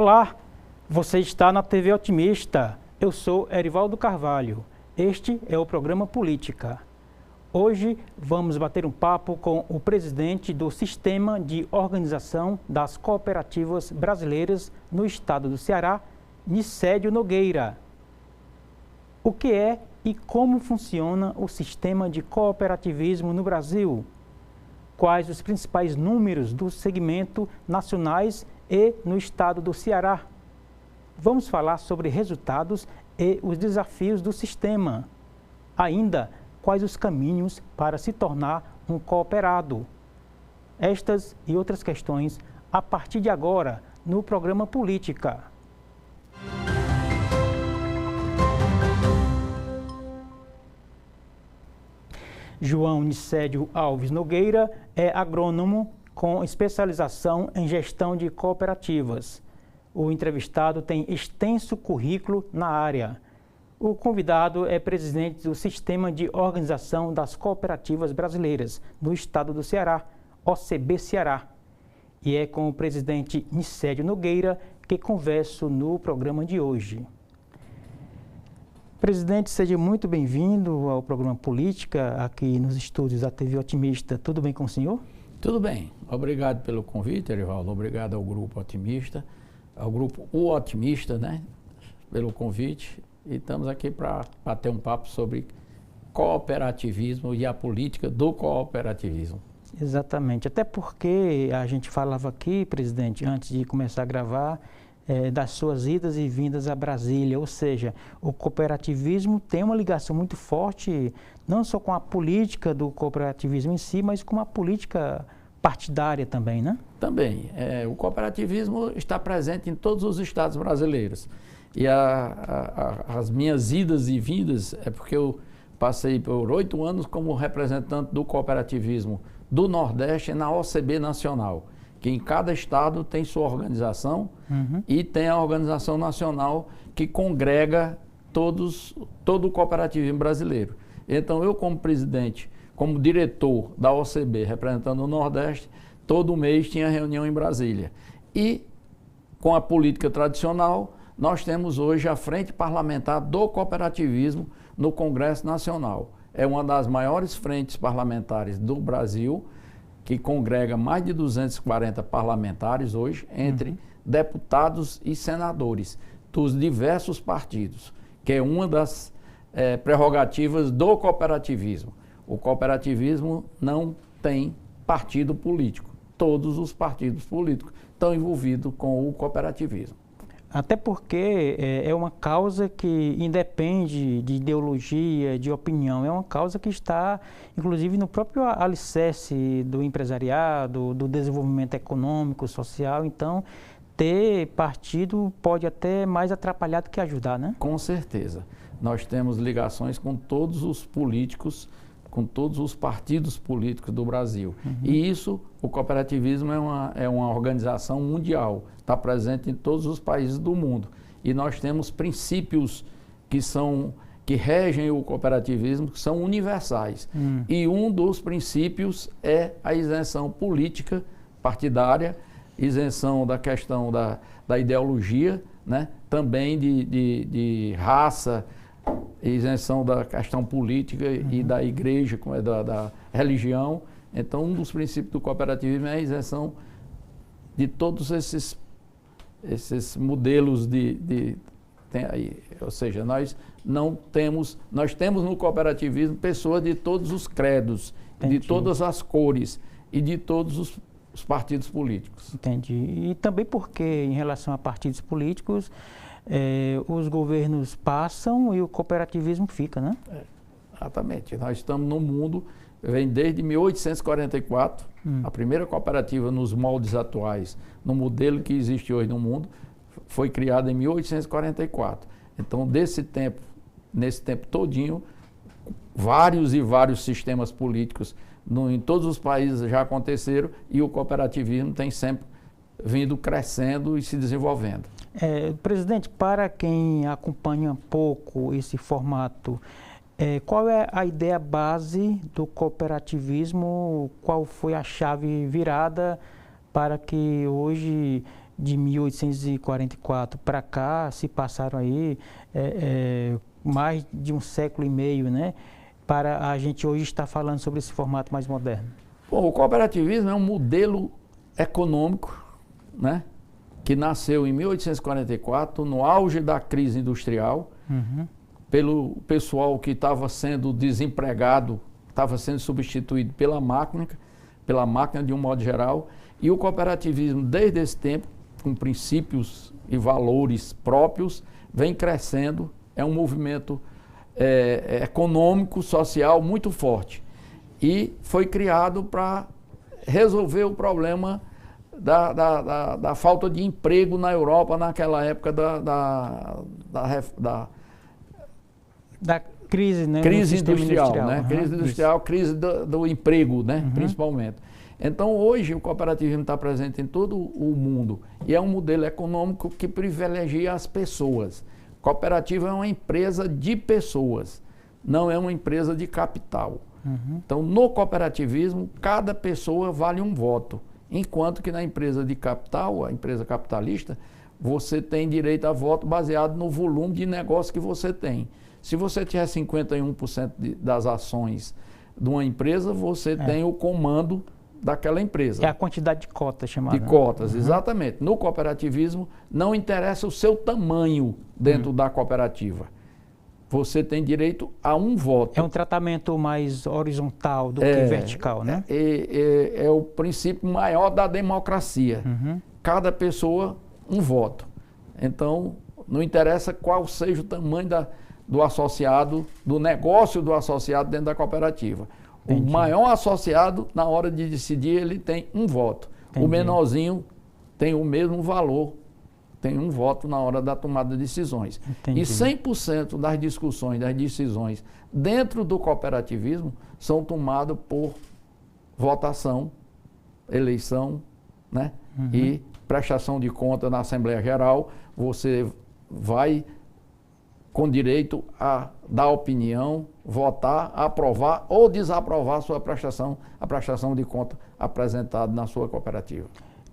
Olá, você está na TV Otimista. Eu sou Erivaldo Carvalho. Este é o programa Política. Hoje vamos bater um papo com o presidente do Sistema de Organização das Cooperativas Brasileiras no estado do Ceará, Nicédio Nogueira. O que é e como funciona o sistema de cooperativismo no Brasil? Quais os principais números do segmento nacionais e no estado do Ceará? Vamos falar sobre resultados e os desafios do sistema. Ainda, quais os caminhos para se tornar um cooperado? Estas e outras questões a partir de agora no programa Política. João Nicédio Alves Nogueira é agrônomo com especialização em gestão de cooperativas. O entrevistado tem extenso currículo na área. O convidado é presidente do Sistema de Organização das Cooperativas Brasileiras no estado do Ceará, OCB Ceará. E é com o presidente Nicédio Nogueira que converso no programa de hoje. Presidente, seja muito bem-vindo ao programa Política, aqui nos estúdios da TV Otimista. Tudo bem com o senhor? Tudo bem. Obrigado pelo convite, Erivaldo. Obrigado ao Grupo Otimista, ao Grupo O Otimista, né, pelo convite. E estamos aqui para bater um papo sobre cooperativismo e a política do cooperativismo. Exatamente. Até porque a gente falava aqui, presidente, antes de começar a gravar, das suas idas e vindas a Brasília, ou seja, o cooperativismo tem uma ligação muito forte, não só com a política do cooperativismo em si, mas com a política partidária também, né? Também. O cooperativismo está presente em todos os estados brasileiros. E as minhas idas e vindas é porque eu passei por 8 anos como representante do cooperativismo do Nordeste na OCB Nacional, que em cada estado tem sua organização e tem a organização nacional que congrega todo o cooperativismo brasileiro. Então eu, como presidente, como diretor da OCB, representando o Nordeste, todo mês tinha reunião em Brasília. E com a política tradicional, nós temos hoje a Frente Parlamentar do Cooperativismo no Congresso Nacional. É uma das maiores frentes parlamentares do Brasil, que congrega mais de 240 parlamentares hoje, entre deputados e senadores dos diversos partidos, que é uma das prerrogativas do cooperativismo. O cooperativismo não tem partido político. Todos os partidos políticos estão envolvidos com o cooperativismo. Até porque é uma causa que independe de ideologia, de opinião. É uma causa que está, inclusive, no próprio alicerce do empresariado, do desenvolvimento econômico, social. Então, ter partido pode até mais atrapalhar do que ajudar, né? Com certeza. Nós temos ligações com todos os políticos, com todos os partidos políticos do Brasil. E isso, o cooperativismo é uma organização mundial, está presente em todos os países do mundo. E nós temos princípios que regem o cooperativismo, que são universais. E um dos princípios é a isenção política partidária, isenção da questão da ideologia, né? Também de raça, isenção da questão política e da igreja, da religião. Então, um dos princípios do cooperativismo é a isenção de todos esses modelos ou seja, nós temos no cooperativismo pessoas de todos os credos, de todas as cores e de todos os partidos políticos. Entendi. E também porque, em relação a partidos políticos, os governos passam e o cooperativismo fica, né? Exatamente. Nós estamos no mundo, vem desde 1844, a primeira cooperativa nos moldes atuais, no modelo que existe hoje no mundo, foi criada em 1844. Então, nesse tempo todinho, vários e vários sistemas políticos em todos os países já aconteceram e o cooperativismo tem sempre vindo crescendo e se desenvolvendo. Presidente, para quem acompanha um pouco esse formato, qual é a ideia base do cooperativismo? Qual foi a chave virada para que hoje de 1844 para cá, se passaram aí mais de um século e meio, né? Para a gente hoje estar falando sobre esse formato mais moderno. Bom, o cooperativismo é um modelo econômico, né? Que nasceu em 1844, no auge da crise industrial, pelo pessoal que estava sendo desempregado, estava sendo substituído pela máquina de um modo geral, e o cooperativismo, desde esse tempo, com princípios e valores próprios, vem crescendo, é um movimento econômico, social muito forte. E foi criado para resolver o problema da falta de emprego na Europa naquela época da crise, né? Crise industrial, né? Crise industrial, crise do emprego, né? Principalmente. Então, hoje, o cooperativismo está presente em todo o mundo e é um modelo econômico que privilegia as pessoas. Cooperativa é uma empresa de pessoas, não é uma empresa de capital. Então, no cooperativismo, cada pessoa vale um voto, enquanto que na empresa de capital, a empresa capitalista, você tem direito a voto baseado no volume de negócio que você tem. Se você tiver 51% das ações de uma empresa, você tem o comando daquela empresa. É a quantidade de cotas chamada. De cotas, exatamente. No cooperativismo, não interessa o seu tamanho dentro da cooperativa. Você tem direito a um voto. É um tratamento mais horizontal do que vertical, né? É o princípio maior da democracia. Cada pessoa, um voto. Então, não interessa qual seja o tamanho do associado, do negócio do associado dentro da cooperativa. Entendi. O maior associado, na hora de decidir, ele tem um voto. Entendi. O menorzinho tem o mesmo valor, tem um voto na hora da tomada de decisões. Entendi. E 100% das discussões, das decisões dentro do cooperativismo são tomadas por votação, eleição, né? E prestação de conta na Assembleia Geral. Você vai com direito a dar opinião, votar, aprovar ou desaprovar a prestação de conta apresentada na sua cooperativa.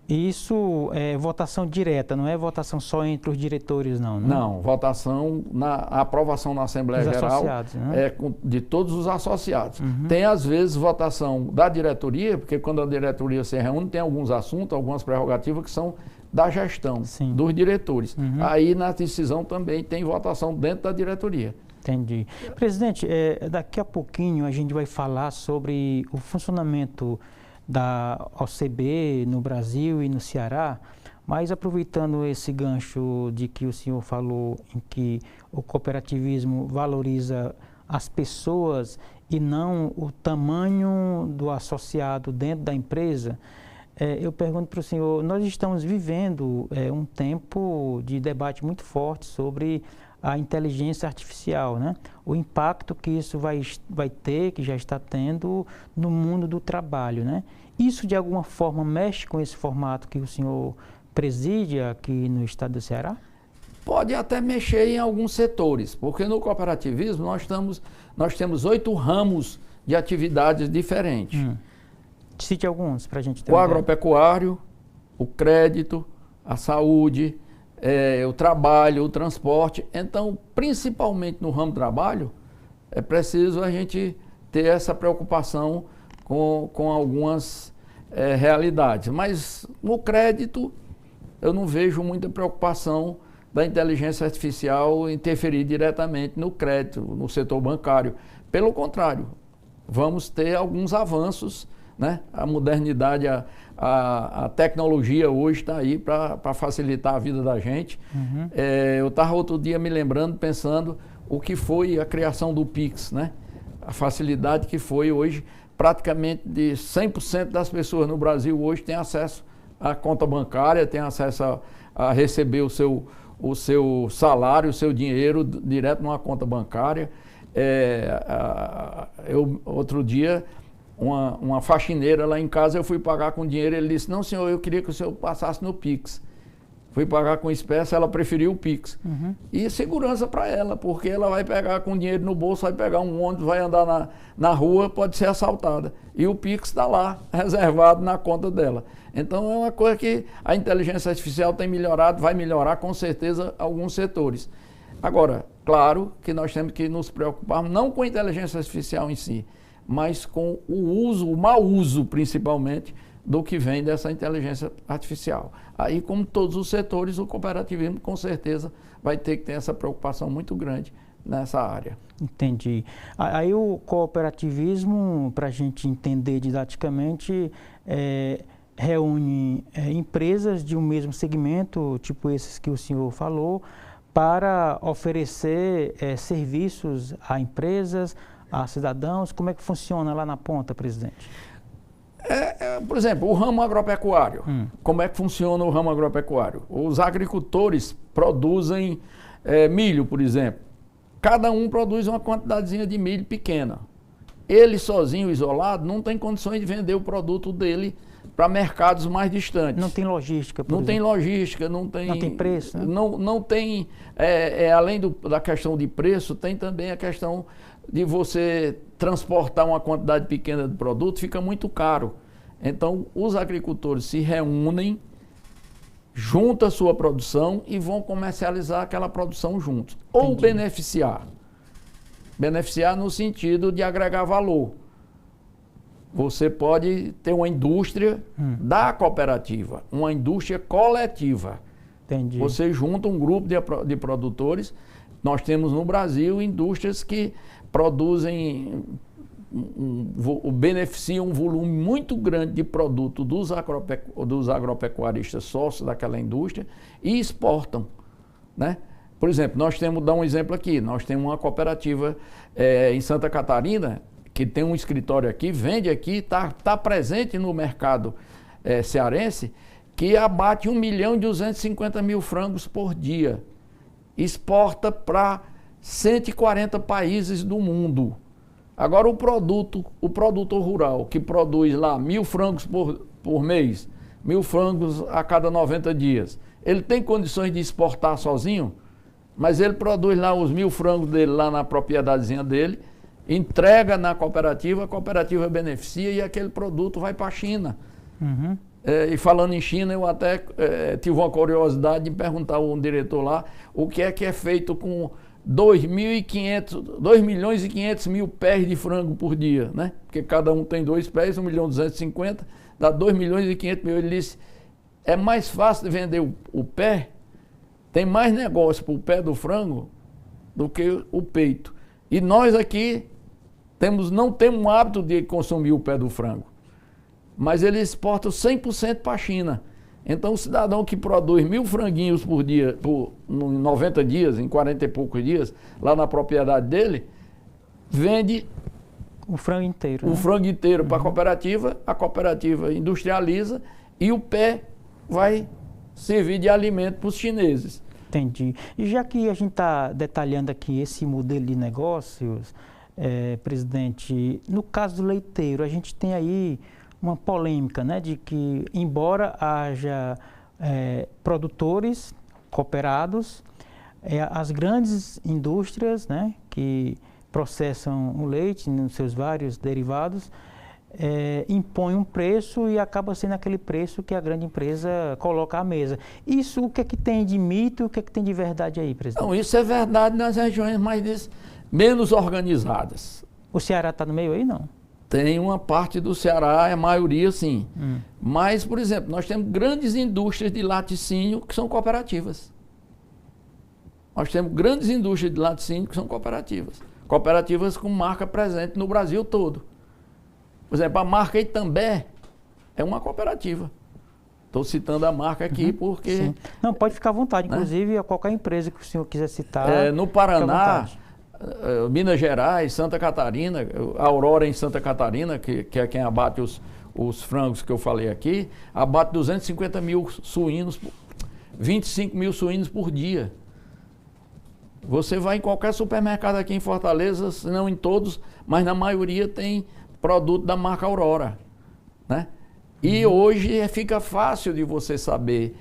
Isso é votação direta, não é votação só entre os diretores, não, né? Não, votação, a aprovação na Assembleia Geral né? De todos os associados. Tem, às vezes, votação da diretoria, porque quando a diretoria se reúne, tem alguns assuntos, algumas prerrogativas que são da gestão, dos diretores. Aí, na decisão, também tem votação dentro da diretoria. Entendi. Presidente, daqui a pouquinho a gente vai falar sobre o funcionamento da OCB no Brasil e no Ceará, mas aproveitando esse gancho de que o senhor falou em que o cooperativismo valoriza as pessoas e não o tamanho do associado dentro da empresa, eu pergunto para o senhor, nós estamos vivendo um tempo de debate muito forte sobre a inteligência artificial, né? O impacto que isso vai ter, que já está tendo no mundo do trabalho, né? Isso de alguma forma mexe com esse formato que o senhor preside aqui no estado do Ceará? Pode até mexer em alguns setores, porque no cooperativismo nós temos 8 ramos de atividades diferentes. Cite alguns para a gente ter o agropecuário, o crédito, a saúde, o trabalho, o transporte. Então, principalmente no ramo do trabalho, é preciso a gente ter essa preocupação com algumas realidades. Mas no crédito, eu não vejo muita preocupação da inteligência artificial interferir diretamente no crédito, no setor bancário. Pelo contrário, vamos ter alguns avanços, né? A modernidade, a tecnologia hoje está aí para facilitar a vida da gente. Eu estava outro dia me lembrando, pensando o que foi a criação do Pix, né? A facilidade que foi hoje, praticamente de 100% das pessoas no Brasil hoje têm acesso à conta bancária, têm acesso a receber o seu salário, o seu dinheiro direto numa conta bancária. Outro dia, uma faxineira lá em casa, eu fui pagar com dinheiro, ele disse, não senhor, eu queria que o senhor passasse no Pix. fui pagar com espécie, ela preferiu o Pix. E segurança para ela, porque ela vai pegar com dinheiro no bolso, vai pegar um ônibus, vai andar na rua, pode ser assaltada. E o Pix está lá, reservado na conta dela. Então é uma coisa que a inteligência artificial tem melhorado, vai melhorar com certeza alguns setores. Agora, claro que nós temos que nos preocupar não com a inteligência artificial em si, mas com o uso, o mau uso principalmente, do que vem dessa inteligência artificial. Aí, como todos os setores, o cooperativismo com certeza vai ter que ter essa preocupação muito grande nessa área. Entendi. Aí o cooperativismo, para a gente entender didaticamente, reúne empresas de um mesmo segmento, tipo esses que o senhor falou, para oferecer serviços a empresas, a cidadãos. Como é que funciona lá na ponta, presidente? Por exemplo, o ramo agropecuário. Como é que funciona o ramo agropecuário? Os agricultores produzem milho, por exemplo. Cada um produz uma quantidadezinha de milho pequena. Ele sozinho, isolado, não tem condições de vender o produto dele para mercados mais distantes. Não tem logística, por Não exemplo. tem logística, não tem... Não tem preço, né? Não tem... além da questão de preço, tem também a questão de você transportar uma quantidade pequena de produto, fica muito caro. Então, os agricultores se reúnem, juntam a sua produção e vão comercializar aquela produção juntos. Ou beneficiar. Beneficiar no sentido de agregar valor. Você pode ter uma indústria da cooperativa, uma indústria coletiva. Entendi. Você junta um grupo de produtores. Nós temos no Brasil indústrias que produzem, beneficiam um volume muito grande de produto dos agropecuaristas sócios daquela indústria e exportam, né? Por exemplo, nós temos, dar um exemplo aqui, nós temos uma cooperativa em Santa Catarina, que tem um escritório aqui, vende aqui, está presente no mercado cearense, que abate 1.250.000 frangos por dia. Exporta para 140 países do mundo. Agora o produtor rural, que produz lá 1.000 frangos por mês, 1.000 frangos a cada 90 dias, ele tem condições de exportar sozinho, mas ele produz lá os 1.000 frangos dele lá na propriedadezinha dele, entrega na cooperativa, a cooperativa beneficia e aquele produto vai para a China. E falando em China, eu até tive uma curiosidade de perguntar a um diretor lá o que é feito com 2.500.000 pés de frango por dia, né? Porque cada um tem 2 pés, 1.250.000, dá 2.500.000. Ele disse, é mais fácil de vender o pé, tem mais negócio para o pé do frango do que o peito. E nós aqui não temos o hábito de consumir o pé do frango, mas ele exporta 100% para a China. Então o cidadão que produz 1.000 franguinhos por dia, em 90 dias, em 40 e poucos dias, lá na propriedade dele, vende o frango inteiro. O frango inteiro para a cooperativa industrializa e o pé vai servir de alimento para os chineses. Entendi. E já que a gente está detalhando aqui esse modelo de negócios, presidente, no caso do leiteiro, a gente tem aí uma polêmica, né, de que, embora haja produtores cooperados, as grandes indústrias, né, que processam o leite nos seus vários derivados, impõem um preço e acaba sendo aquele preço que a grande empresa coloca à mesa. Isso, o que é que tem de mito e o que é que tem de verdade aí, presidente? Não, isso é verdade nas regiões menos organizadas. O Ceará está no meio aí, não? Tem uma parte do Ceará, a maioria sim. Mas, por exemplo, nós temos grandes indústrias de laticínio que são cooperativas. Nós temos grandes indústrias de laticínio que são cooperativas. Cooperativas com marca presente no Brasil todo. Por exemplo, a marca Itambé é uma cooperativa. Estou citando a marca aqui porque... Sim. Não, pode ficar à vontade. Inclusive, a qualquer empresa que o senhor quiser citar. No Paraná, Minas Gerais, Santa Catarina, a Aurora em Santa Catarina, que é quem abate os frangos que eu falei aqui, abate 250.000 suínos, 25.000 suínos por dia. Você vai em qualquer supermercado aqui em Fortaleza, se não em todos, mas na maioria tem produto da marca Aurora, né? E hoje fica fácil de você saber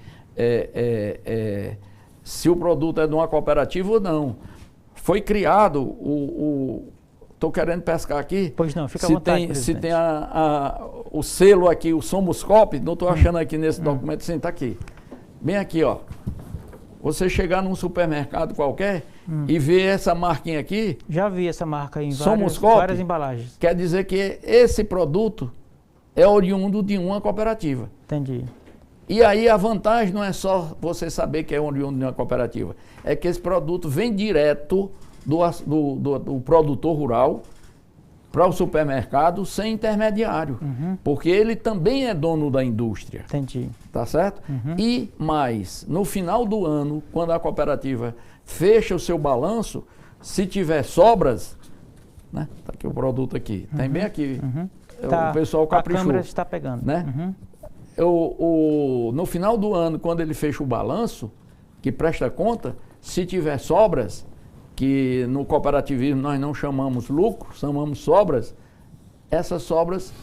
se o produto é de uma cooperativa ou não. Foi criado estou querendo pescar aqui. Pois não, fica à vontade, se tem o selo aqui, o Somos Coop, não estou achando aqui nesse documento, sim, está aqui. Bem aqui, ó. Você chegar num supermercado qualquer e ver essa marquinha aqui. Já vi essa marca em várias embalagens. Quer dizer que esse produto é oriundo de uma cooperativa. Entendi. E aí a vantagem não é só você saber que é oriundo de uma cooperativa, é que esse produto vem direto do produtor rural para o supermercado sem intermediário, porque ele também é dono da indústria. Entendi. Tá certo? E mais, no final do ano, quando a cooperativa fecha o seu balanço, se tiver sobras, né? Tá aqui o produto aqui, tem bem aqui, Tá, o pessoal caprichou. A câmera está pegando. Né? No final do ano, quando ele fecha o balanço, que presta conta, se tiver sobras, que no cooperativismo nós não chamamos lucro, chamamos sobras, essas sobras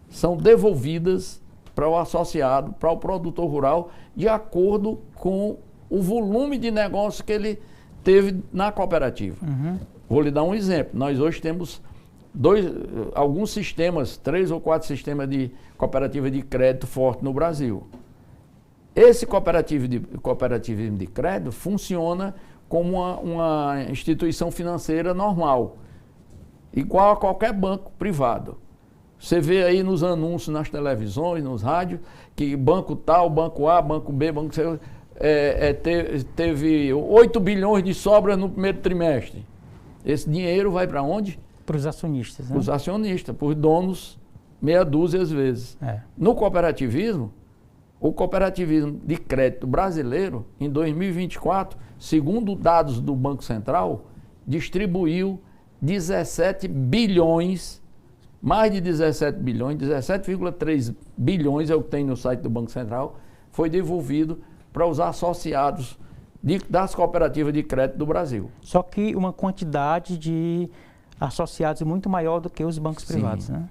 são devolvidas para o associado, para o produtor rural, de acordo com o volume de negócio que ele teve na cooperativa. Vou lhe dar um exemplo. Nós hoje temos alguns sistemas, 3 ou 4 sistemas de cooperativa de crédito forte no Brasil. Esse cooperativismo de crédito funciona como uma instituição financeira normal, igual a qualquer banco privado. Você vê aí nos anúncios, nas televisões, nos rádios, que banco tal, banco A, banco B, banco C, teve 8 bilhões de sobras no primeiro trimestre. Esse dinheiro vai para onde? Para os acionistas, né? Para os acionistas, para os donos, meia dúzia às vezes. No cooperativismo, o cooperativismo de crédito brasileiro, em 2024, segundo dados do Banco Central, distribuiu 17 bilhões, mais de 17 bilhões, 17,3 bilhões é o que tem no site do Banco Central, foi devolvido para os associados das cooperativas de crédito do Brasil. Só que uma quantidade de associados muito maior do que os bancos privados, né?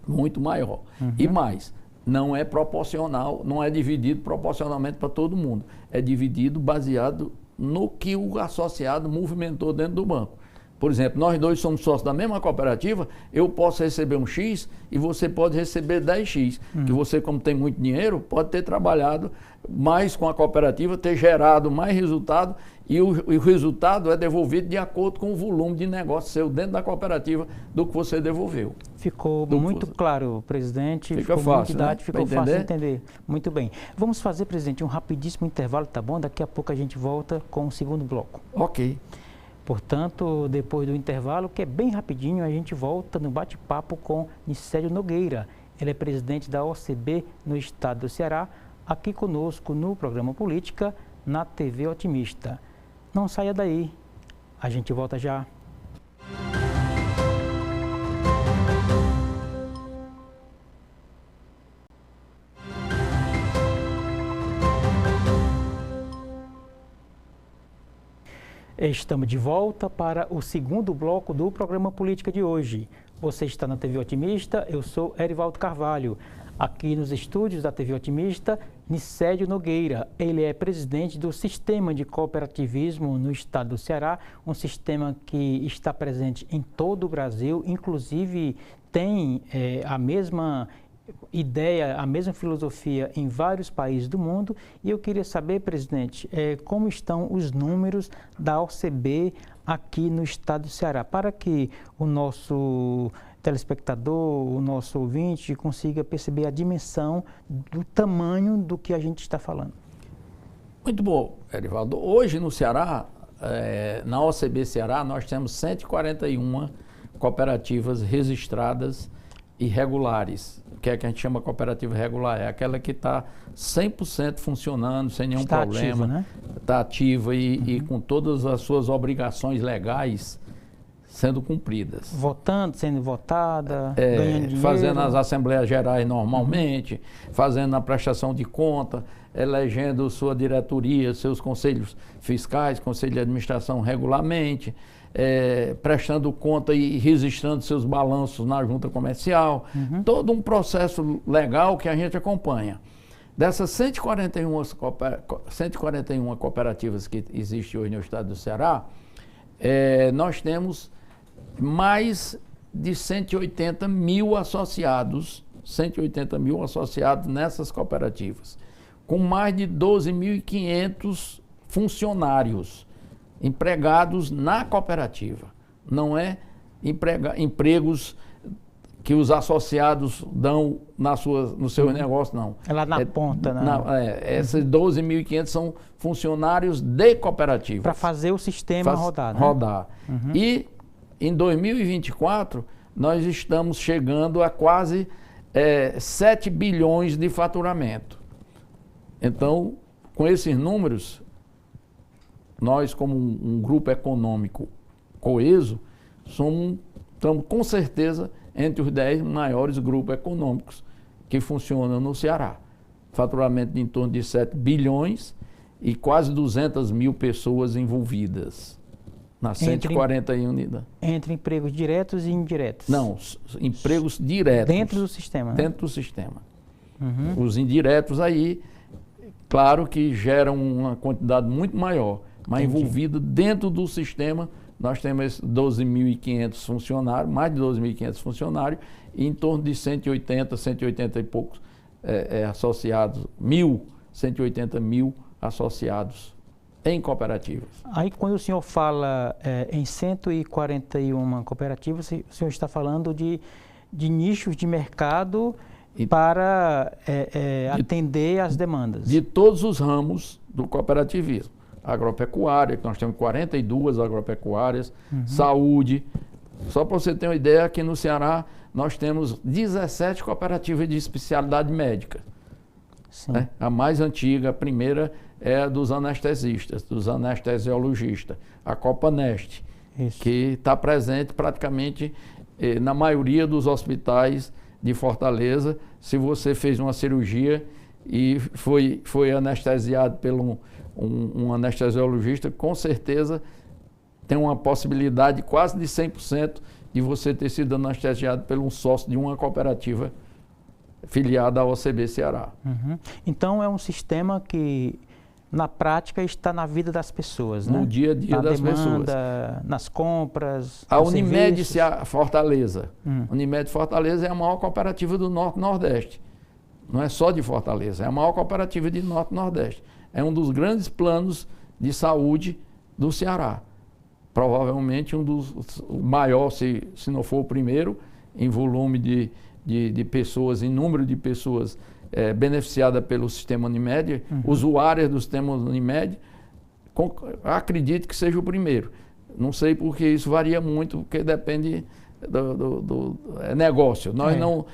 Muito maior. E mais, não é proporcional, não é dividido proporcionalmente para todo mundo. É dividido baseado no que o associado movimentou dentro do banco. Por exemplo, nós dois somos sócios da mesma cooperativa, eu posso receber um X e você pode receber 10X. Que você, como tem muito dinheiro, pode ter trabalhado mais com a cooperativa, ter gerado mais resultado e o resultado é devolvido de acordo com o volume de negócio seu dentro da cooperativa do que você devolveu. Ficou muito claro, presidente. Fica fácil, ficou fácil de entender. Muito bem. Vamos fazer, presidente, um rapidíssimo intervalo, tá bom? Daqui a pouco a gente volta com o segundo bloco. Ok. Portanto, depois do intervalo, que é bem rapidinho, a gente volta no bate-papo com Nicélio Nogueira. Ele é presidente da OCB no estado do Ceará, aqui conosco no programa Política, na TV Otimista. Não saia daí, a gente volta já. Estamos de volta para o segundo bloco do programa Política de hoje. Você está na TV Otimista, eu sou Erivaldo Carvalho. Aqui nos estúdios da TV Otimista, Nicélio Nogueira. Ele é presidente do Sistema de Cooperativismo no estado do Ceará, um sistema que está presente em todo o Brasil, inclusive tem a mesma ideia, a mesma filosofia em vários países do mundo. E eu queria saber, presidente, como estão os números da OCB aqui no estado do Ceará, para que o nosso telespectador, o nosso ouvinte consiga perceber a dimensão do tamanho do que a gente está falando. Muito bom, Erivaldo. Hoje no Ceará, na OCB Ceará, nós temos 141 cooperativas registradas e regulares. O que é que a gente chama cooperativa regular? É aquela que está 100% funcionando, sem nenhum problema. Ativa, né? Está ativa e com todas as suas obrigações legais sendo cumpridas. Votando, sendo votada, ganhando dinheiro. Fazendo as assembleias gerais normalmente, fazendo a prestação de conta, elegendo sua diretoria, seus conselhos fiscais, conselho de administração regularmente, prestando conta e registrando seus balanços na junta comercial. Todo um processo legal que a gente acompanha. Dessas 141 cooperativas que existem hoje no estado do Ceará, nós temos mais de 180 mil associados nessas cooperativas, com mais de 12.500 funcionários empregados na cooperativa. Não é empregos que os associados dão no seu negócio, não. É lá na ponta, né? Esses 12.500 são funcionários de cooperativas. Para fazer o sistema rodar, né? Uhum. E em 2024, nós estamos chegando a quase 7 bilhões de faturamento. Então, com esses números, nós, como um grupo econômico coeso, estamos com certeza entre os 10 maiores grupos econômicos que funcionam no Ceará. Faturamento de em torno de 7 bilhões e quase 200 mil pessoas envolvidas nas 141 unidades. Entre empregos diretos e indiretos? Não, empregos diretos. Dentro do sistema? Dentro do sistema. Uhum. Os indiretos aí, claro que geram uma quantidade muito maior, mas envolvido dentro do sistema. Nós temos 12.500 funcionários, mais de 12.500 funcionários, e em torno de 180 e poucos associados, 180 mil associados em cooperativas. Aí, quando o senhor fala em 141 cooperativas, o senhor está falando de nichos de mercado para atender às demandas? De todos os ramos do cooperativismo. Agropecuária, que nós temos 42 agropecuárias, saúde. Só para você ter uma ideia, aqui no Ceará nós temos 17 cooperativas de especialidade médica. Né? A mais antiga, a primeira, é a dos anestesistas, dos anestesiologistas, a Copanest, que está presente praticamente na maioria dos hospitais de Fortaleza. Se você fez uma cirurgia e foi anestesiado pelo um anestesiologista, com certeza tem uma possibilidade quase de 100% de você ter sido anestesiado por um sócio de uma cooperativa filiada à OCB Ceará. Uhum. Então é um sistema que na prática está na vida das pessoas, no dia a dia das pessoas, nas compras, a Unimed Fortaleza. Unimed Fortaleza é a maior cooperativa do Norte-Nordeste. Não é só de Fortaleza, é a maior cooperativa de Norte-Nordeste. É um dos grandes planos de saúde do Ceará. Provavelmente um dos maior, se não for o primeiro, em volume de pessoas, em número de pessoas beneficiadas pelo sistema Unimed, usuárias do sistema Unimed. Acredito que seja o primeiro. Não sei porque isso varia muito, porque depende do negócio.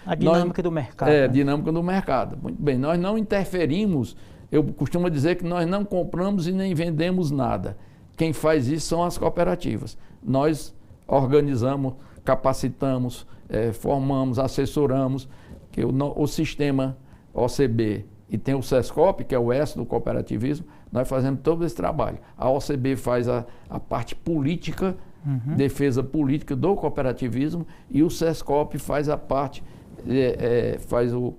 A dinâmica do mercado. A dinâmica do mercado. Muito bem, nós não interferimos. Eu costumo dizer que nós não compramos e nem vendemos nada. Quem faz isso são as cooperativas. Nós organizamos, capacitamos, formamos, assessoramos, que o sistema OCB e tem o SESCOP, que é o S do cooperativismo, nós fazemos todo esse trabalho. A OCB faz a parte política, defesa política do cooperativismo, e o SESCOP faz a parte, faz o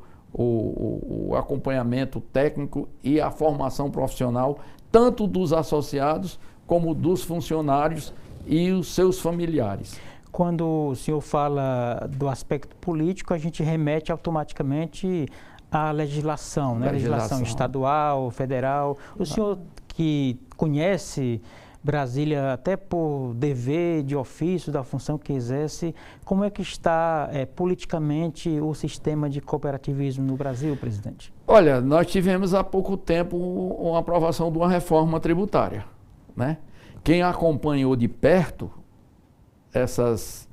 acompanhamento técnico e a formação profissional, tanto dos associados como dos funcionários e os seus familiares. Quando o senhor fala do aspecto político, a gente remete automaticamente à legislação, né? Legislação estadual, federal. O senhor que conhece Brasília até por dever de ofício, da função que exerce, como é que está politicamente o sistema de cooperativismo no Brasil, presidente? Olha, nós tivemos há pouco tempo uma aprovação de uma reforma tributária, né? Quem acompanhou de perto essas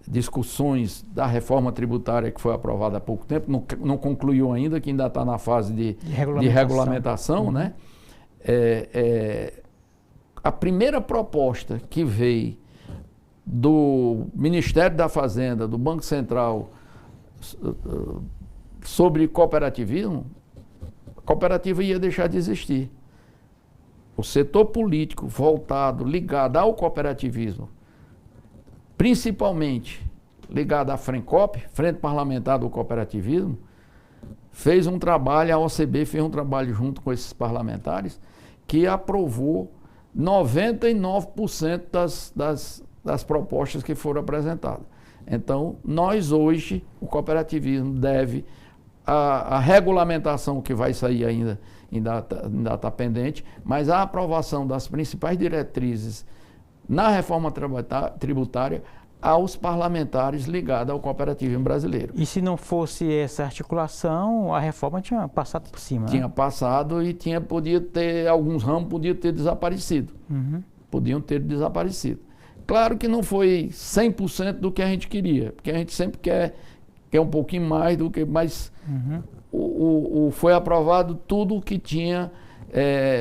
discussões da reforma tributária que foi aprovada há pouco tempo, não concluiu ainda, que ainda está na fase de regulamentação, né? A primeira proposta que veio do Ministério da Fazenda, do Banco Central, sobre cooperativismo, a cooperativa ia deixar de existir. O setor político voltado, ligado ao cooperativismo, principalmente ligado à FRENCOP, Frente Parlamentar do Cooperativismo, fez um trabalho, a OCB fez um trabalho junto com esses parlamentares, que aprovou 99% das propostas que foram apresentadas. Então, nós hoje, o cooperativismo deve, a regulamentação que vai sair ainda está pendente, mas a aprovação das principais diretrizes na reforma tributária aos parlamentares ligados ao cooperativismo brasileiro. E se não fosse essa articulação, a reforma tinha passado por cima, Tinha né? passado e podia ter, alguns ramos podiam ter desaparecido. Uhum. Podiam ter desaparecido. Claro que não foi 100% do que a gente queria, porque a gente sempre quer um pouquinho mais do que... Mas foi aprovado tudo o que tinha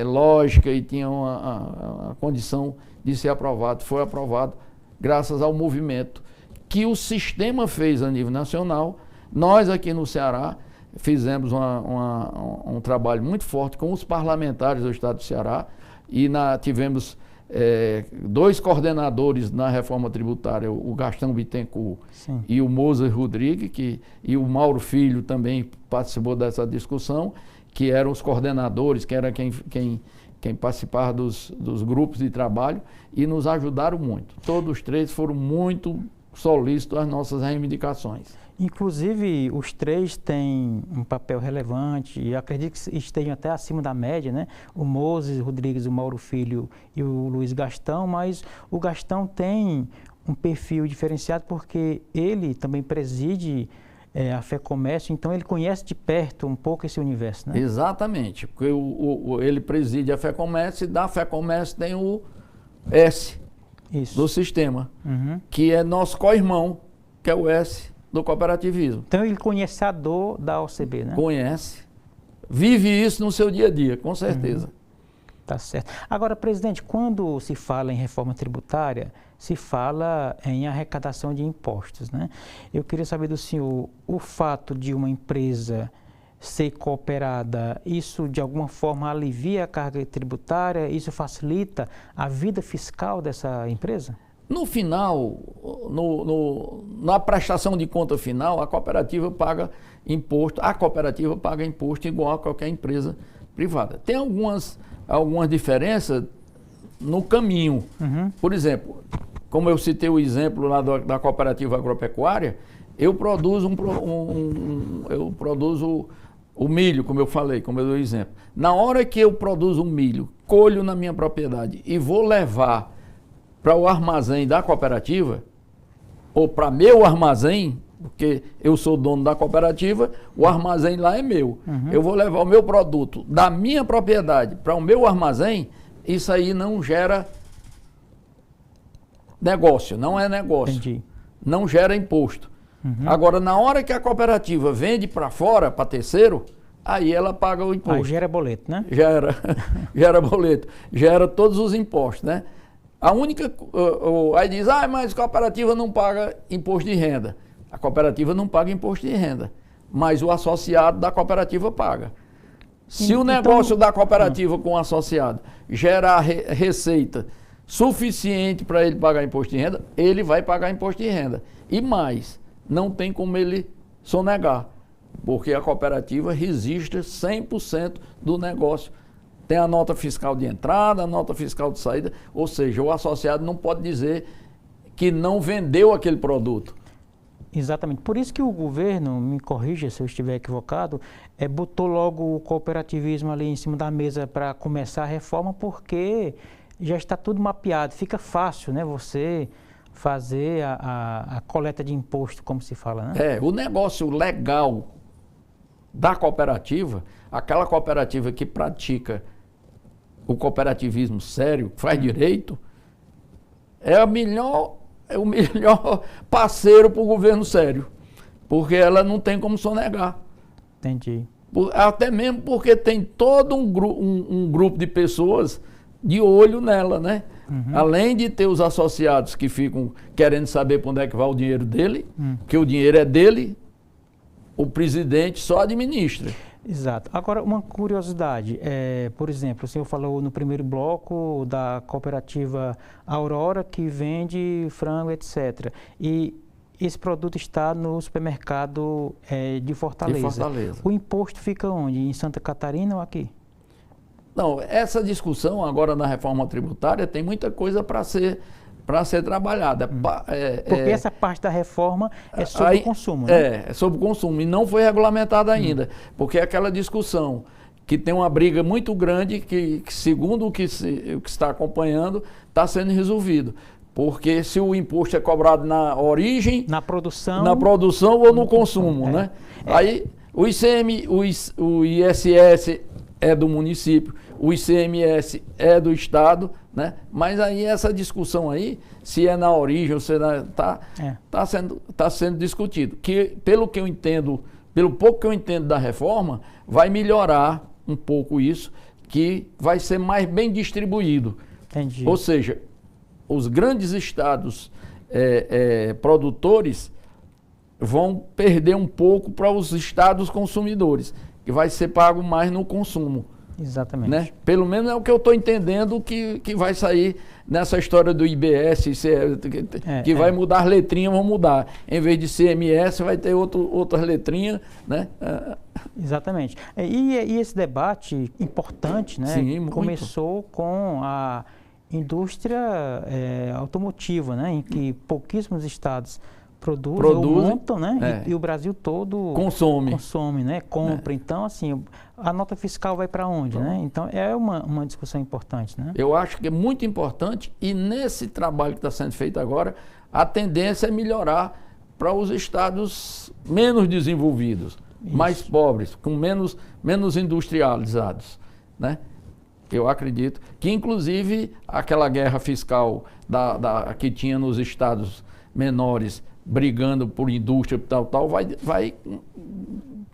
lógica e tinha a condição de ser aprovado. Foi aprovado graças ao movimento que o sistema fez a nível nacional. Nós aqui no Ceará fizemos um trabalho muito forte com os parlamentares do estado do Ceará e tivemos 2 coordenadores na reforma tributária, o Gastão Bittencourt e o Moser Rodrigues, e o Mauro Filho também participou dessa discussão, que eram os coordenadores, que era quem participava dos grupos de trabalho, e nos ajudaram muito. Todos os 3 foram muito solícitos às nossas reivindicações. Inclusive, os 3 têm um papel relevante e acredito que estejam até acima da média, né? O Moses Rodrigues, o Mauro Filho e o Luiz Gastão, mas o Gastão tem um perfil diferenciado porque ele também preside a FEComércio, então ele conhece de perto um pouco esse universo, né? Exatamente, porque ele preside a FEComércio e da FEComércio tem o S do sistema, que é nosso co-irmão, que é o S do cooperativismo. Então ele conhece a dor da OCB, né? Conhece. Vive isso no seu dia a dia, com certeza. Tá certo. Agora, presidente, quando se fala em reforma tributária, se fala em arrecadação de impostos, né? Eu queria saber do senhor, o fato de uma empresa ser cooperada, isso de alguma forma alivia a carga tributária? Isso facilita a vida fiscal dessa empresa? No final, na prestação de conta final, a cooperativa paga imposto igual a qualquer empresa privada. Tem algumas diferenças no caminho. Por exemplo, como eu citei o exemplo lá da cooperativa agropecuária, eu produzo o milho, como eu falei, como eu dei o exemplo. Na hora que eu produzo o milho, colho na minha propriedade e vou levar para o armazém da cooperativa, ou para meu armazém, porque eu sou dono da cooperativa, o armazém lá é meu. Eu vou levar o meu produto da minha propriedade para o meu armazém, isso aí não gera negócio, não é negócio. Entendi. Não gera imposto. Agora, na hora que a cooperativa vende para fora, para terceiro, aí ela paga o imposto. Aí gera boleto, né? Gera boleto, gera todos os impostos, né? A única... Aí diz, mas a cooperativa não paga imposto de renda. A cooperativa não paga imposto de renda, mas o associado da cooperativa paga. Se o negócio da cooperativa com o associado gerar receita suficiente para ele pagar imposto de renda, ele vai pagar imposto de renda. E mais, não tem como ele sonegar, porque a cooperativa registra 100% do negócio. Tem a nota fiscal de entrada, a nota fiscal de saída, ou seja, o associado não pode dizer que não vendeu aquele produto. Exatamente. Por isso que o governo, me corrija se eu estiver equivocado, botou logo o cooperativismo ali em cima da mesa para começar a reforma, porque já está tudo mapeado. Fica fácil, né, você fazer a coleta de imposto, como se fala, né? O negócio legal da cooperativa, aquela cooperativa que pratica o cooperativismo sério, faz direito, é o melhor parceiro para o governo sério, porque ela não tem como sonegar. Entendi. Até mesmo porque tem todo um grupo de pessoas de olho nela, né? Além de ter os associados que ficam querendo saber para onde é que vai o dinheiro dele, que o dinheiro é dele, o presidente só administra. Exato. Agora, uma curiosidade, por exemplo, o senhor falou no primeiro bloco da cooperativa Aurora, que vende frango, etc. E esse produto está no supermercado de Fortaleza. De Fortaleza. O imposto fica onde? Em Santa Catarina ou aqui? Não, essa discussão agora na reforma tributária tem muita coisa para ser trabalhada. Porque essa parte da reforma é sobre o consumo, né? É sobre o consumo e não foi regulamentada ainda, porque é aquela discussão que tem uma briga muito grande que segundo o que se está acompanhando, está sendo resolvido. Porque se o imposto é cobrado na origem, na produção ou no consumo, né? Aí o ISS é do município, o ICMS é do estado, né? Mas aí essa discussão aí, se é na origem ou se tá sendo discutido. Que pelo que eu entendo, pelo pouco que eu entendo da reforma, vai melhorar um pouco isso, que vai ser mais bem distribuído. Entendi. Ou seja, os grandes estados produtores vão perder um pouco para os estados consumidores, que vai ser pago mais no consumo. Exatamente. Né? Pelo menos é o que eu estou entendendo que vai sair nessa história do IBS, que vai mudar as letrinhas, vão mudar. Em vez de CMS, vai ter outras letrinhas, né? Exatamente. E esse debate importante, né? Sim, começou com a indústria automotiva, né? Em que pouquíssimos estados produzem ou montam, né? E o Brasil todo consome, né? Compra. Então, assim, a nota fiscal vai para onde, né? Então, é uma discussão importante, né? Eu acho que é muito importante e nesse trabalho que está sendo feito agora, a tendência é melhorar para os estados menos desenvolvidos, mais pobres, com menos industrializados, né? Eu acredito que, inclusive, aquela guerra fiscal que tinha nos estados menores, brigando por indústria tal, vai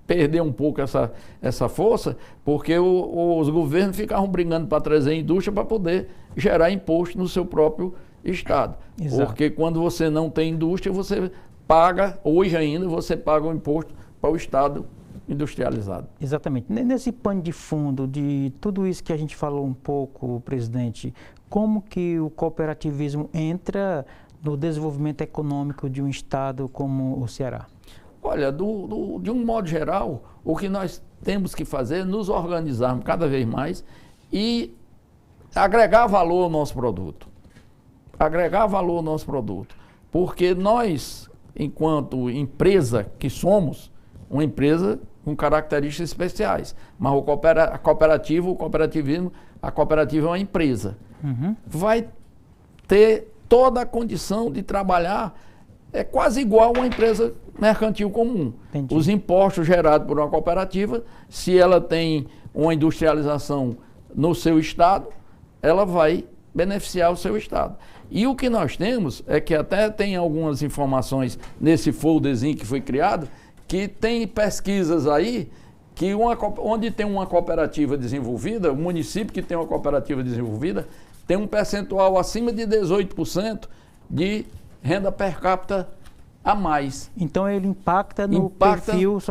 perder um pouco essa força, porque os governos ficavam brigando para trazer indústria para poder gerar imposto no seu próprio estado. Exato. Porque quando você não tem indústria, você paga, hoje ainda, você paga o imposto para o estado industrializado. Exatamente. Nesse pano de fundo de tudo isso que a gente falou um pouco, presidente, como que o cooperativismo entra no desenvolvimento econômico de um estado como o Ceará? Olha, de um modo geral, o que nós temos que fazer é nos organizarmos cada vez mais e agregar valor ao nosso produto. Agregar valor ao nosso produto. Porque nós, enquanto empresa que somos, uma empresa com características especiais, mas a cooperativa é uma empresa. Vai ter toda a condição de trabalhar quase igual a uma empresa mercantil comum. Entendi. Os impostos gerados por uma cooperativa, se ela tem uma industrialização no seu estado, ela vai beneficiar o seu estado. E o que nós temos é que até tem algumas informações nesse folderzinho que foi criado, que tem pesquisas aí que onde tem uma cooperativa desenvolvida, o município que tem uma cooperativa desenvolvida, tem um percentual acima de 18% de renda per capita a mais. Então ele impacta no perfil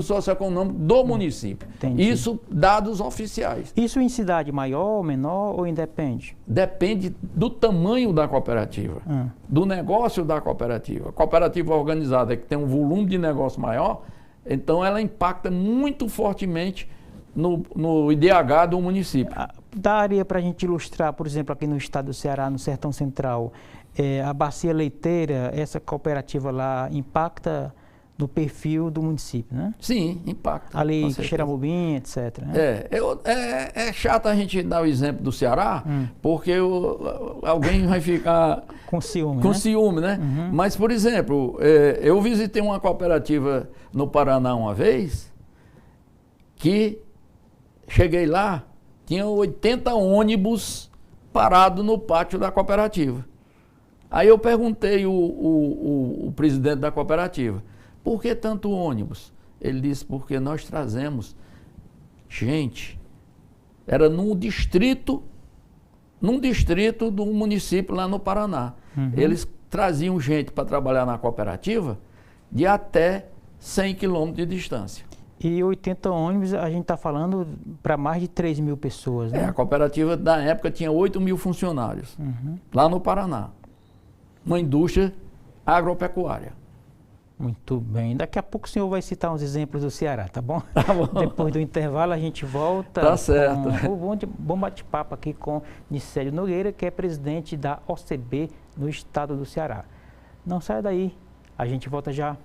socioeconômico do município. Entendi. Isso, dados oficiais. Isso em cidade maior, menor ou independe? Depende do tamanho da cooperativa, do negócio da cooperativa. A cooperativa organizada que tem um volume de negócio maior, então ela impacta muito fortemente no IDH do município. Daria para a gente ilustrar, por exemplo, aqui no estado do Ceará, no Sertão Central, a bacia leiteira, essa cooperativa lá impacta no perfil do município, né? Sim, impacta. Ali, Xeramobim, etc. Né? É chato a gente dar o exemplo do Ceará, porque alguém vai ficar com ciúme, né? Mas, por exemplo, eu visitei uma cooperativa no Paraná uma vez, que cheguei lá, tinha 80 ônibus parados no pátio da cooperativa. Aí eu perguntei o presidente da cooperativa, por que tanto ônibus? Ele disse, porque nós trazemos gente. Era num distrito do município lá no Paraná. Eles traziam gente para trabalhar na cooperativa de até 100 quilômetros de distância. E 80 ônibus, a gente está falando para mais de 3 mil pessoas, né? A cooperativa, na época, tinha 8 mil funcionários, lá no Paraná. Uma indústria agropecuária. Muito bem. Daqui a pouco o senhor vai citar uns exemplos do Ceará, tá bom? Tá bom. Depois do intervalo a gente volta. Tá certo. Bom bate-papo aqui com Nicélio Nogueira, que é presidente da OCB no estado do Ceará. Não saia daí, a gente volta já.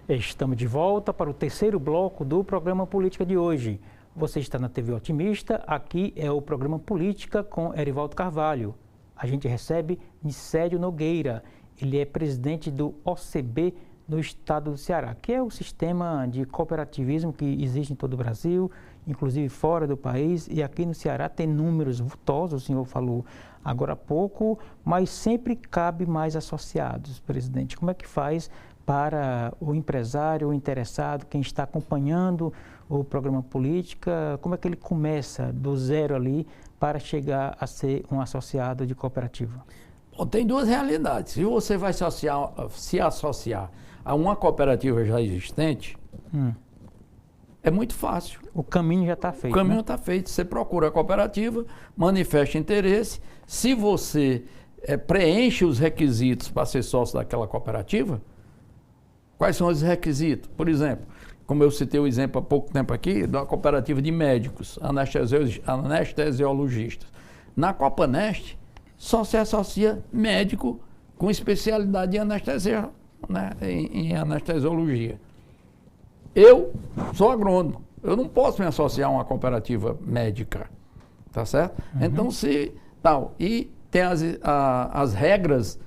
Estamos de volta para o terceiro bloco do programa Política de hoje. Você está na TV Otimista, aqui é o programa Política com Erivaldo Carvalho. A gente recebe Nicélio Nogueira, ele é presidente do OCB no estado do Ceará, que é o sistema de cooperativismo que existe em todo o Brasil, inclusive fora do país, e aqui no Ceará tem números vultosos, o senhor falou agora há pouco, mas sempre cabe mais associados, presidente. Como é que faz para o empresário, o interessado, quem está acompanhando o programa Política, como é que ele começa do zero ali para chegar a ser um associado de cooperativa? Bom, tem duas realidades. Se você vai se associar a uma cooperativa já existente, é muito fácil. O caminho já está feito. O caminho está feito. Você procura a cooperativa, manifesta interesse. Se você preenche os requisitos para ser sócio daquela cooperativa, quais são os requisitos? Por exemplo, como eu citei o exemplo há pouco tempo aqui, da cooperativa de médicos, anestesiologistas. Na Copanest, só se associa médico com especialidade em anestesia, né, em anestesiologia. Eu sou agrônomo, eu não posso me associar a uma cooperativa médica, tá certo? Então, e tem as regras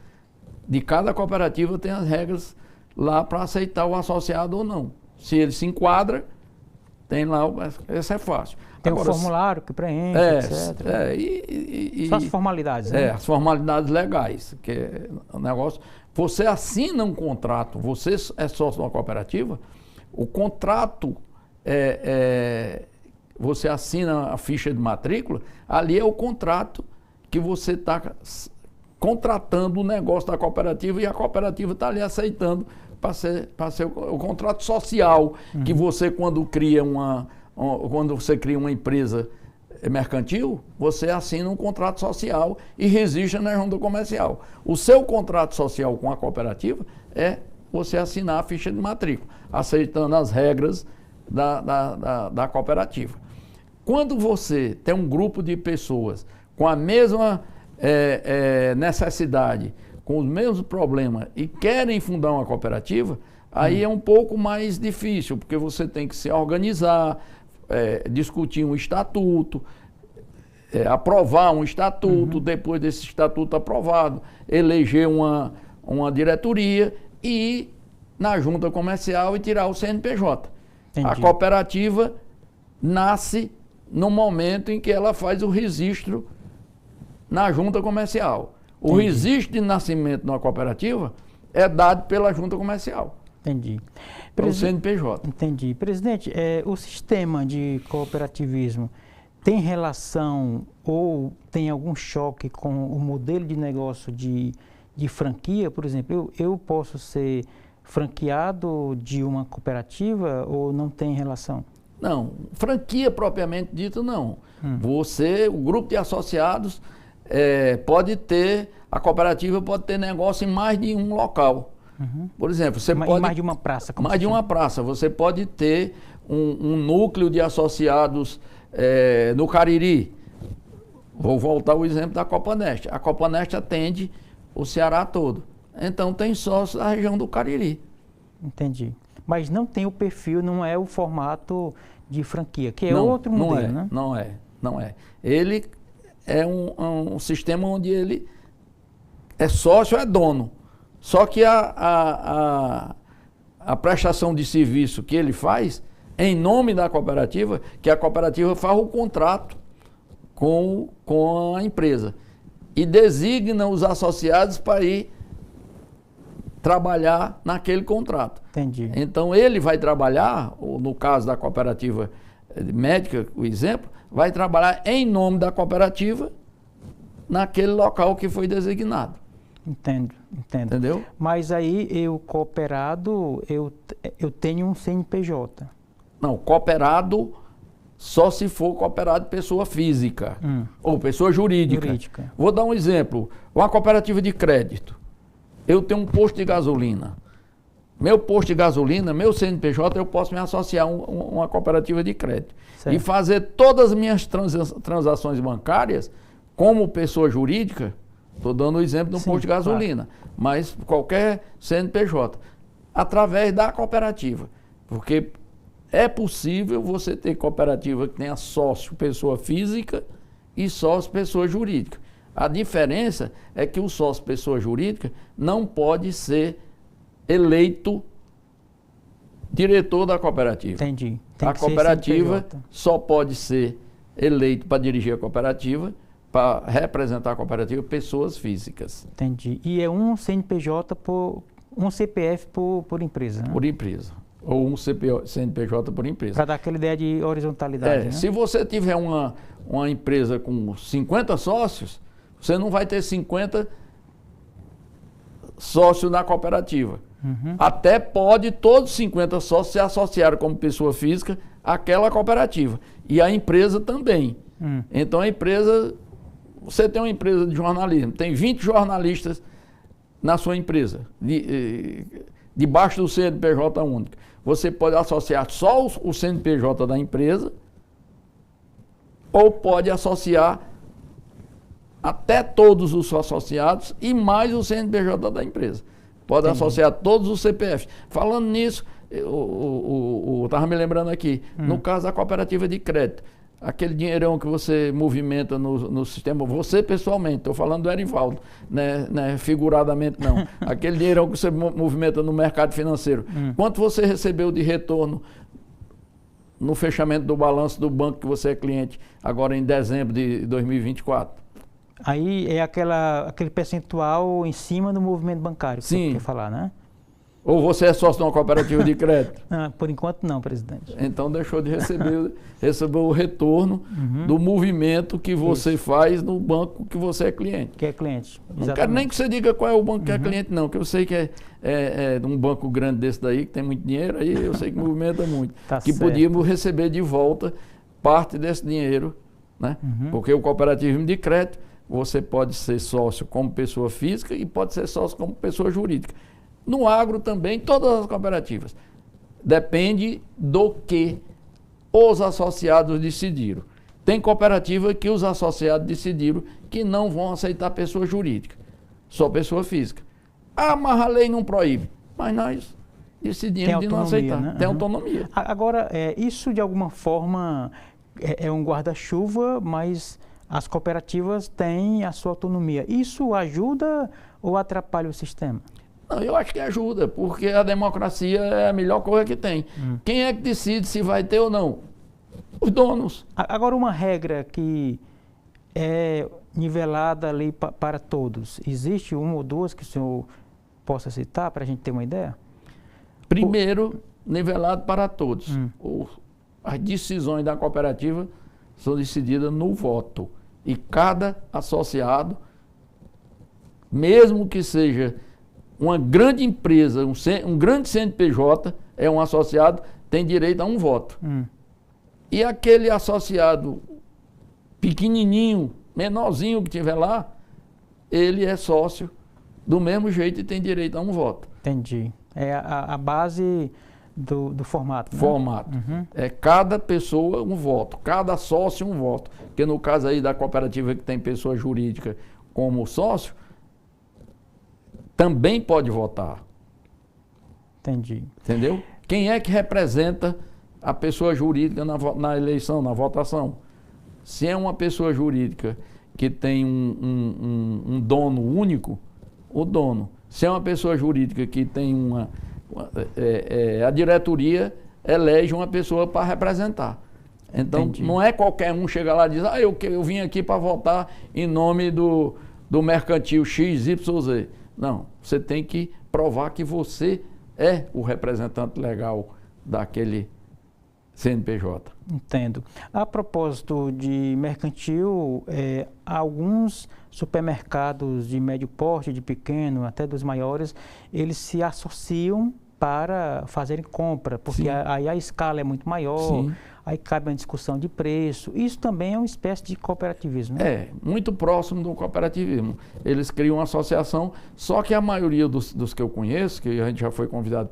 de cada cooperativa, tem as regras lá para aceitar o associado ou não. Se ele se enquadra, tem lá, isso é fácil. Tem agora, um formulário que preenche, etc. Só as formalidades, né? As formalidades legais, que é um negócio. Você assina um contrato, você é sócio de uma cooperativa, o contrato, você assina a ficha de matrícula, ali é o contrato que você está contratando o negócio da cooperativa e a cooperativa está ali aceitando para ser o contrato social que você, quando você cria uma empresa mercantil, você assina um contrato social e registra na junta comercial. O seu contrato social com a cooperativa é você assinar a ficha de matrícula, aceitando as regras da cooperativa. Quando você tem um grupo de pessoas com a mesma necessidade, com os mesmos problemas e querem fundar uma cooperativa, aí é um pouco mais difícil, porque você tem que se organizar, discutir um estatuto, aprovar um estatuto, depois desse estatuto aprovado, eleger uma diretoria e ir na junta comercial e tirar o CNPJ. Entendi. A cooperativa nasce no momento em que ela faz o registro na junta comercial. O registro de nascimento de uma cooperativa é dado pela junta comercial. Entendi. Pelo CNPJ. Entendi. Presidente, o sistema de cooperativismo tem relação ou tem algum choque com o modelo de negócio de franquia? Por exemplo, eu posso ser franqueado de uma cooperativa ou não tem relação? Não, franquia propriamente dita não. O grupo de associados pode ter, a cooperativa pode ter negócio em mais de um local. Por exemplo, você pode... Mais de uma praça. Mais de uma praça. Você pode ter um núcleo de associados no Cariri. Vou voltar ao exemplo da Copanest. A Copanest atende o Ceará todo. Então tem sócios da região do Cariri. Entendi. Mas não tem o perfil, não é o formato de franquia, que é outro modelo, né? Não é. Ele é um sistema onde ele é sócio, é dono. Só que a prestação de serviço que ele faz, em nome da cooperativa, que a cooperativa faz o contrato com a empresa e designa os associados para ir trabalhar naquele contrato. Entendi. Então ele vai trabalhar, no caso da cooperativa médica, o exemplo, vai trabalhar em nome da cooperativa naquele local que foi designado. Entendo. Entendeu? Mas aí eu cooperado, eu tenho um CNPJ. Não, cooperado só se for cooperado de pessoa física ou pessoa jurídica. Vou dar um exemplo. Uma cooperativa de crédito. Eu tenho um posto de gasolina. Meu posto de gasolina, meu CNPJ, eu posso me associar a uma cooperativa de crédito. Certo. E fazer todas as minhas transações bancárias como pessoa jurídica. Estou dando o exemplo de um posto de gasolina. Claro. Mas qualquer CNPJ. Através da cooperativa. Porque é possível você ter cooperativa que tenha sócio pessoa física e sócio pessoa jurídica. A diferença é que o sócio pessoa jurídica não pode ser eleito diretor da cooperativa. Entendi. A cooperativa só pode ser eleito para dirigir a cooperativa, para representar a cooperativa, pessoas físicas. Entendi. E é um CNPJ um CPF por empresa, né? Por empresa. Ou um CNPJ por empresa. Para dar aquela ideia de horizontalidade, né? Se você tiver uma empresa com 50 sócios, você não vai ter 50 sócios na cooperativa. Até pode todos os 50 sócios se associarem como pessoa física àquela cooperativa. E a empresa também. Então a empresa, você tem uma empresa de jornalismo, tem 20 jornalistas na sua empresa, debaixo do CNPJ único. Você pode associar só o CNPJ da empresa ou pode associar até todos os associados e mais o CNPJ da empresa. Pode associar todos os CPFs. Falando nisso, eu estava me lembrando aqui, no caso da cooperativa de crédito, aquele dinheirão que você movimenta no sistema, você pessoalmente, estou falando do Erivaldo, né, figuradamente não. Aquele dinheirão que você movimenta no mercado financeiro. Quanto você recebeu de retorno no fechamento do balanço do banco que você é cliente, agora em dezembro de 2024? Aí é aquele percentual em cima do movimento bancário que você quer falar, né? Ou você é sócio de uma cooperativa de crédito? Por enquanto não, presidente. Então deixou de receber o retorno do movimento que você faz no banco que você é cliente. Que é cliente, exatamente. Não quero nem que você diga qual é o banco que é cliente, não, que eu sei que é um banco grande desse daí, que tem muito dinheiro, aí eu sei que movimenta muito. Tá que certo. podíamos receber de volta parte desse dinheiro, né? Porque o cooperativismo de crédito, você pode ser sócio como pessoa física e pode ser sócio como pessoa jurídica. No agro também, todas as cooperativas. Depende do que os associados decidiram. Tem cooperativa que os associados decidiram que não vão aceitar pessoa jurídica, só pessoa física. Mas a lei não proíbe. Mas nós decidimos de não aceitar. Né? Tem autonomia. Agora, isso de alguma forma é um guarda-chuva, mas as cooperativas têm a sua autonomia. Isso ajuda ou atrapalha o sistema? Não, eu acho que ajuda, porque a democracia é a melhor coisa que tem. Quem é que decide se vai ter ou não? Os donos. Agora, uma regra que é nivelada ali para todos. Existe uma ou duas que o senhor possa citar para a gente ter uma ideia? Primeiro, nivelado para todos. As decisões da cooperativa são decididas no voto. E cada associado, mesmo que seja uma grande empresa, um grande CNPJ, é um associado, tem direito a um voto. E aquele associado pequenininho, menorzinho que tiver lá, ele é sócio do mesmo jeito e tem direito a um voto. Entendi. É a base do formato, né? Formato. É cada pessoa um voto, cada sócio um voto. Porque no caso aí da cooperativa que tem pessoa jurídica como sócio, também pode votar. Entendi. Entendeu? Quem é que representa a pessoa jurídica na eleição, na votação? Se é uma pessoa jurídica que tem um dono único, o dono. Se é uma pessoa jurídica que tem a diretoria elege uma pessoa para representar. Então, não é qualquer um chega lá e diz, eu vim aqui para votar em nome do mercantil XYZ. Não, você tem que provar que você é o representante legal CNPJ. Entendo. A propósito de mercantil, alguns supermercados de médio porte, de pequeno, até dos maiores, eles se associam para fazerem compra, porque aí a escala é muito maior, sim, aí cabe uma discussão de preço. Isso também é uma espécie de cooperativismo, né? É, muito próximo do cooperativismo. Eles criam uma associação, só que a maioria dos que eu conheço, que a gente já foi convidado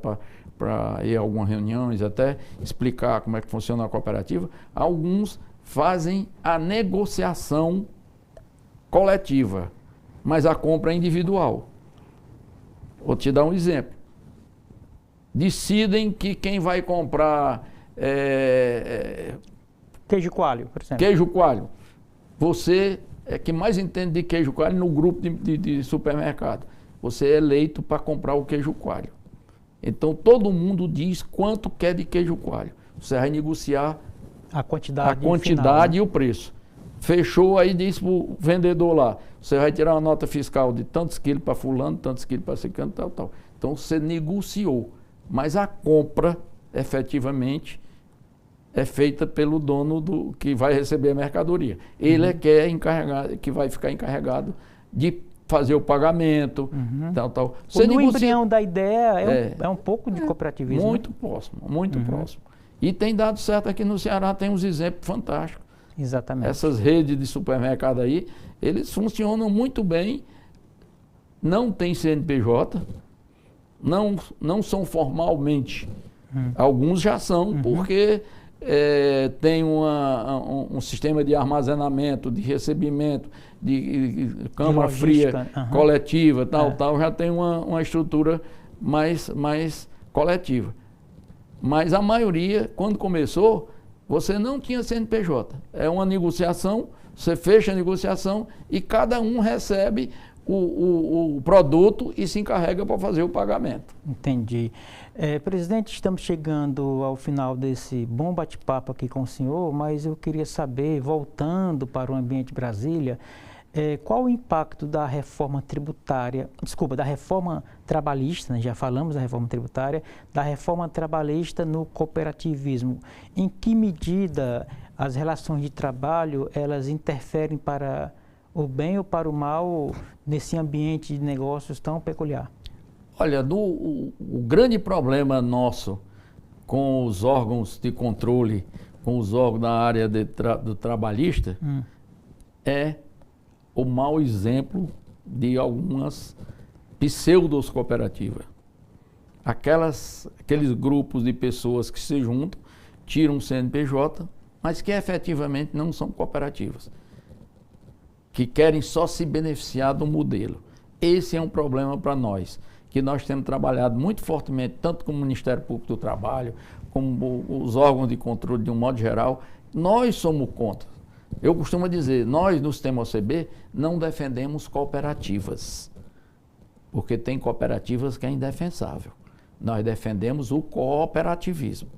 para ir a algumas reuniões, até explicar como é que funciona a cooperativa, alguns fazem a negociação coletiva, mas a compra é individual. Vou te dar um exemplo. Decidem que quem vai comprar queijo coalho, por exemplo. Queijo coalho. Você é que mais entende de queijo coalho no grupo de supermercado. Você é eleito para comprar o queijo coalho. Então todo mundo diz quanto quer de queijo coalho. Você vai negociar a quantidade final, né? E o preço. Fechou, aí diz para o vendedor lá, você vai tirar uma nota fiscal de tantos quilos para fulano, tantos quilos para ciclano, tal, tal. Então você negociou. Mas a compra, efetivamente, é feita pelo dono que vai receber a mercadoria. Ele é que é encarregado, que vai ficar encarregado de fazer o pagamento, tal, tal. Você no embrião da ideia é um pouco de cooperativismo. Muito próximo, muito próximo. E tem dado certo aqui no Ceará, tem uns exemplos fantásticos. Exatamente. Essas redes de supermercado aí, eles funcionam muito bem, não tem CNPJ, não são formalmente, alguns já são, porque tem um sistema de armazenamento, de recebimento, de câmara fria coletiva, tal, já tem uma estrutura mais coletiva. Mas a maioria, quando começou, você não tinha CNPJ. É uma negociação, você fecha a negociação e cada um recebe o produto e se encarrega para fazer o pagamento. Entendi. Presidente, estamos chegando ao final desse bom bate-papo aqui com o senhor, mas eu queria saber, voltando para o ambiente Brasília, qual o impacto da reforma tributária, da reforma trabalhista, né? Já falamos da reforma tributária, da reforma trabalhista no cooperativismo. Em que medida as relações de trabalho, elas interferem para o bem ou para o mal nesse ambiente de negócios tão peculiar? Olha, o grande problema nosso com os órgãos de controle, com os órgãos da área do trabalhista, é o mau exemplo de algumas pseudos cooperativas. Aqueles grupos de pessoas que se juntam, tiram o CNPJ, mas que efetivamente não são cooperativas, que querem só se beneficiar do modelo. Esse é um problema para nós, que nós temos trabalhado muito fortemente, tanto com o Ministério Público do Trabalho, como os órgãos de controle de um modo geral. Nós somos contra. Eu costumo dizer, nós no sistema OCB não defendemos cooperativas, porque tem cooperativas que é indefensável. Nós defendemos o cooperativismo.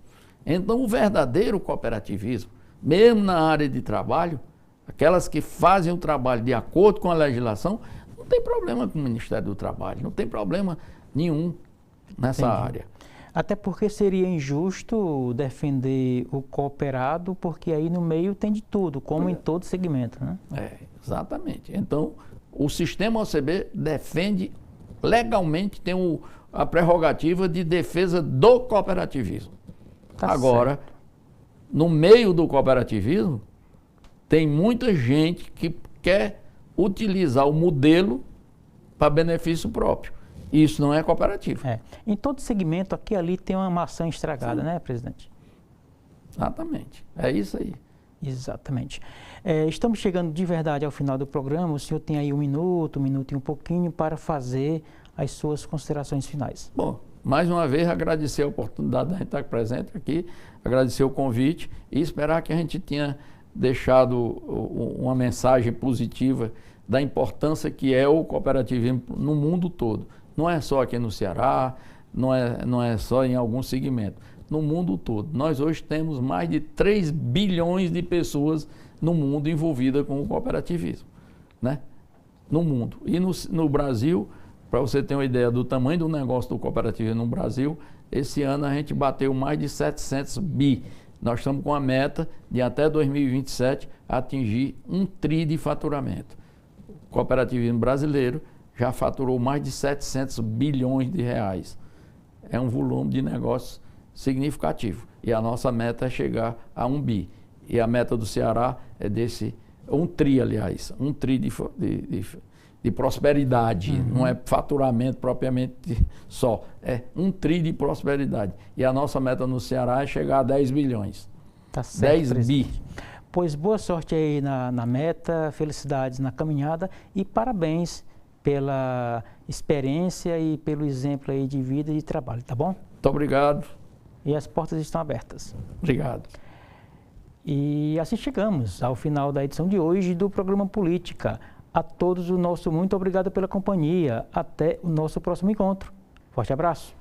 Então o verdadeiro cooperativismo, mesmo na área de trabalho, aquelas que fazem o trabalho de acordo com a legislação, não tem problema com o Ministério do Trabalho, não tem problema nenhum nessa área. Até porque seria injusto defender o cooperado, porque aí no meio tem de tudo, como em todo segmento, né? Exatamente. Então, o sistema OCB defende legalmente, tem a prerrogativa de defesa do cooperativismo. Agora, no meio do cooperativismo, tem muita gente que quer utilizar o modelo para benefício próprio. Isso não é cooperativo. Em todo segmento, aqui e ali tem uma maçã estragada, né, presidente? Exatamente. É isso aí. Exatamente. Estamos chegando de verdade ao final do programa. O senhor tem aí um minuto e um pouquinho para fazer as suas considerações finais. Bom, mais uma vez agradecer a oportunidade de a gente estar presente aqui, agradecer o convite e esperar que a gente tenha deixado uma mensagem positiva da importância que é o cooperativismo no mundo todo. Não é só aqui no Ceará, não é só em algum segmento. No mundo todo. Nós hoje temos mais de 3 bilhões de pessoas no mundo envolvidas com o cooperativismo, né? No mundo. E no Brasil, para você ter uma ideia do tamanho do negócio do cooperativismo no Brasil, esse ano a gente bateu mais de 700 bi Nós estamos com a meta de até 2027 atingir 1 tri de faturamento. O cooperativismo brasileiro já faturou mais de 700 bilhões de reais. É um volume de negócio significativo. E a nossa meta é chegar a 1 bi. E a meta do Ceará é desse 1 tri, aliás, 1 tri de prosperidade. Não é faturamento propriamente só, é 1 tri de prosperidade. E a nossa meta no Ceará é chegar a 10 bilhões. Tá certo, 10 presidente. bi. Pois boa sorte aí na meta, felicidades na caminhada e parabéns pela experiência e pelo exemplo aí de vida e de trabalho, tá bom? Muito obrigado. E as portas estão abertas. Obrigado. E assim chegamos ao final da edição de hoje do programa Política. A todos o nosso muito obrigado pela companhia. Até o nosso próximo encontro. Forte abraço.